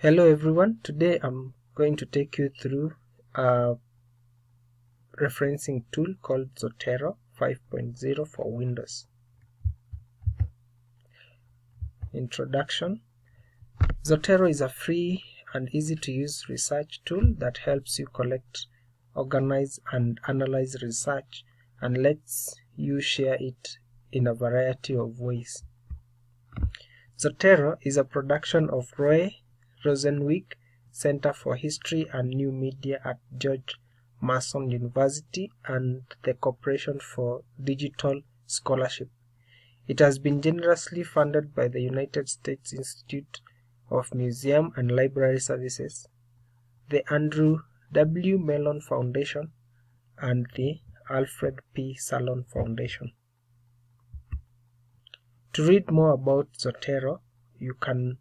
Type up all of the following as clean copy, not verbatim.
Hello everyone, today I'm going to take you through a referencing tool called Zotero 5.0 for Windows. Introduction. Zotero is a free and easy to use research tool that helps you collect, organize and analyze research and lets you share it in a variety of ways. Zotero is a production of Roy Rosenwick Center for History and New Media at George Mason University and the Corporation for Digital Scholarship. It has been generously funded by the United States Institute of Museum and Library Services, the Andrew W. Mellon Foundation, and the Alfred P. Salon Foundation. To read more about Zotero, you can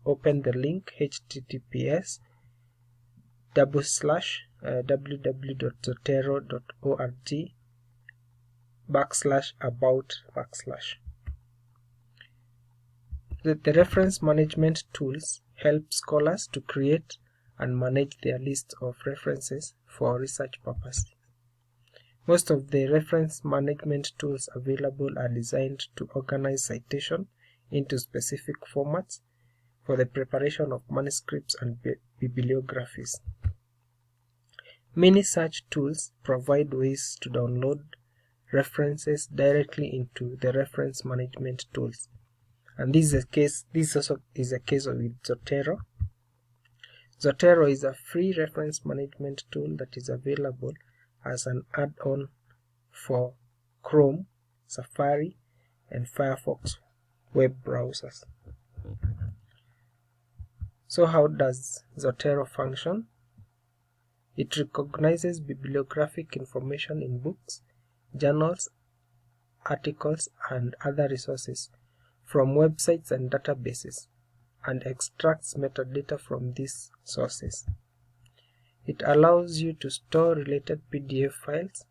open the link https://www.zotero.org/about/. The reference management tools help scholars to create and manage their list of references for research purposes. Most of the reference management tools available are designed to organize citation into specific formats for the preparation of manuscripts and bibliographies. Many such tools provide ways to download references directly into the reference management tools, and this also is a case with Zotero. Zotero is a free reference management tool that is available as an add-on for Chrome, Safari, and Firefox web browsers. So how does Zotero function? It recognizes bibliographic information in books, journals, articles, and other resources from websites and databases, and extracts metadata from these sources. It allows you to store related PDF files,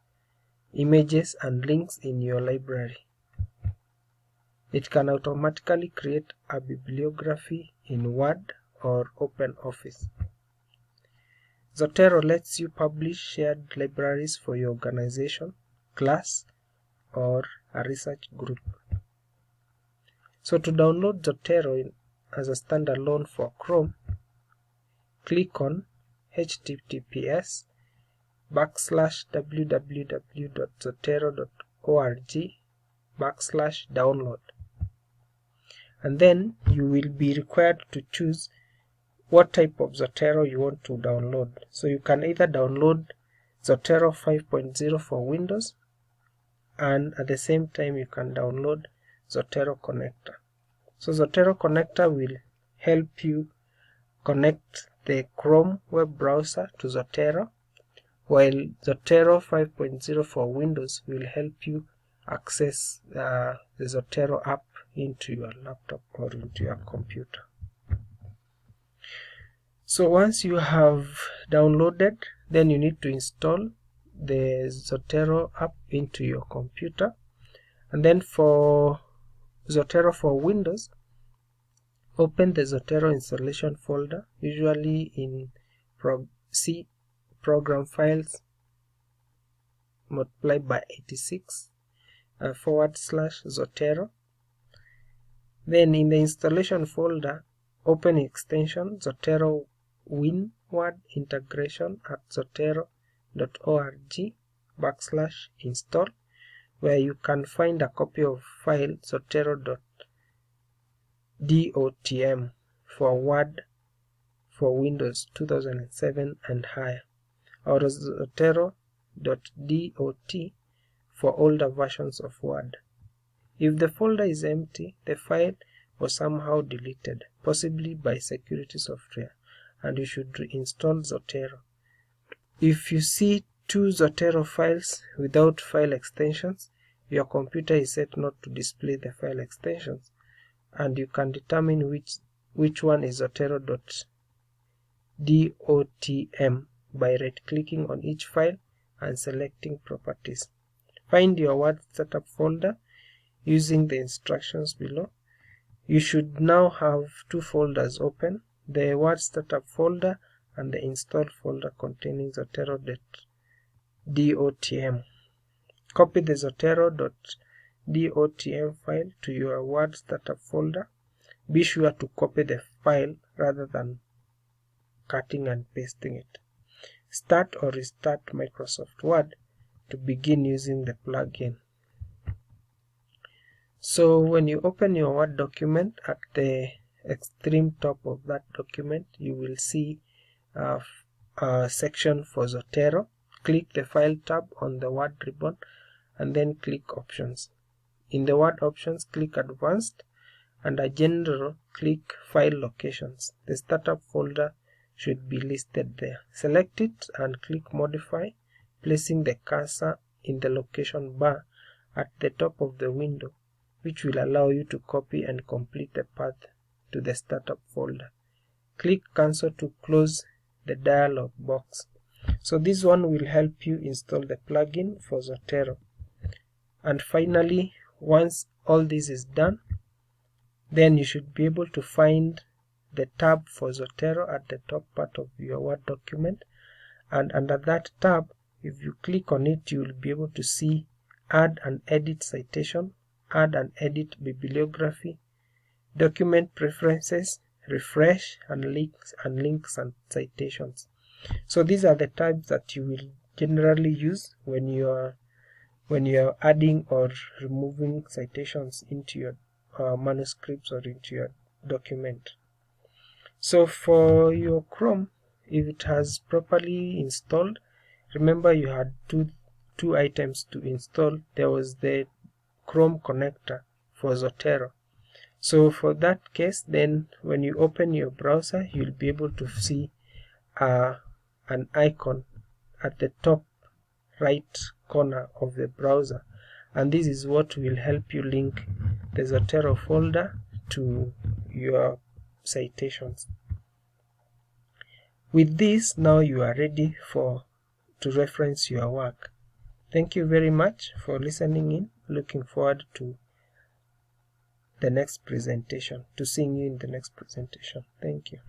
images, and links in your library. It can automatically create a bibliography in Word or OpenOffice. Zotero lets you publish shared libraries for your organization, class, or a research group. So to download Zotero as a standalone for Chrome, click on https://www.zotero.org/download, and then you will be required to choose what type of Zotero you want to download. So you can either download Zotero 5.0 for Windows, and at the same time you can download Zotero Connector. So Zotero Connector will help you connect the Chrome web browser to Zotero, while Zotero 5.0 for Windows will help you access the Zotero app into your laptop or into your computer. So once you have downloaded, then you need to install the Zotero app into your computer. And then for Zotero for Windows, open the Zotero installation folder, usually in C program files multiplied by 86 /Zotero. Then in the installation folder, open extension Zotero WinWord integration at zotero.org/install, where you can find a copy of file zotero.dotm for Word for Windows 2007 and higher, or zotero.dot for older versions of Word. If the folder is empty, the file was somehow deleted, possibly by security software, and you should reinstall Zotero. If you see two Zotero files without file extensions, your computer is set not to display the file extensions, and you can determine which one is zotero.dotm by right-clicking on each file and selecting Properties. Find your Word setup folder using the instructions below. You should now have two folders open, the Word Startup folder and the Install folder containing Zotero.dotm. Copy the Zotero.dotm file to your Word Startup folder. Be sure to copy the file rather than cutting and pasting it. Start or restart Microsoft Word to begin using the plugin. So when you open your Word document, at the extreme top of that document you will see a section for Zotero. Click the File tab on the Word ribbon and then click Options. In the Word Options, click Advanced, and a General, click File Locations. The startup folder should be listed there. Select it and click Modify, placing the cursor in the location bar at the top of the window, which will allow you to copy and complete the path to the startup folder. Click Cancel to close the dialog box. So this one will help you install the plugin for Zotero. And finally, once all this is done, then you should be able to find the tab for Zotero at the top part of your Word document, and under that tab, if you click on it, you will be able to see Add and Edit Citation, Add and Edit Bibliography, Document Preferences, Refresh, and Links and Citations. So these are the tabs that you will generally use when you are adding or removing citations into your manuscripts or into your document. So for your Chrome, if it has properly installed, remember you had two items to install. There was the Chrome connector for Zotero. So for that case, then when you open your browser, you'll be able to see an icon at the top right corner of the browser, and this is what will help you link the Zotero folder to your citations. With this, now you are ready to reference your work. Thank you very much for listening in. Looking forward to the next presentation, to seeing you in the next presentation. Thank you.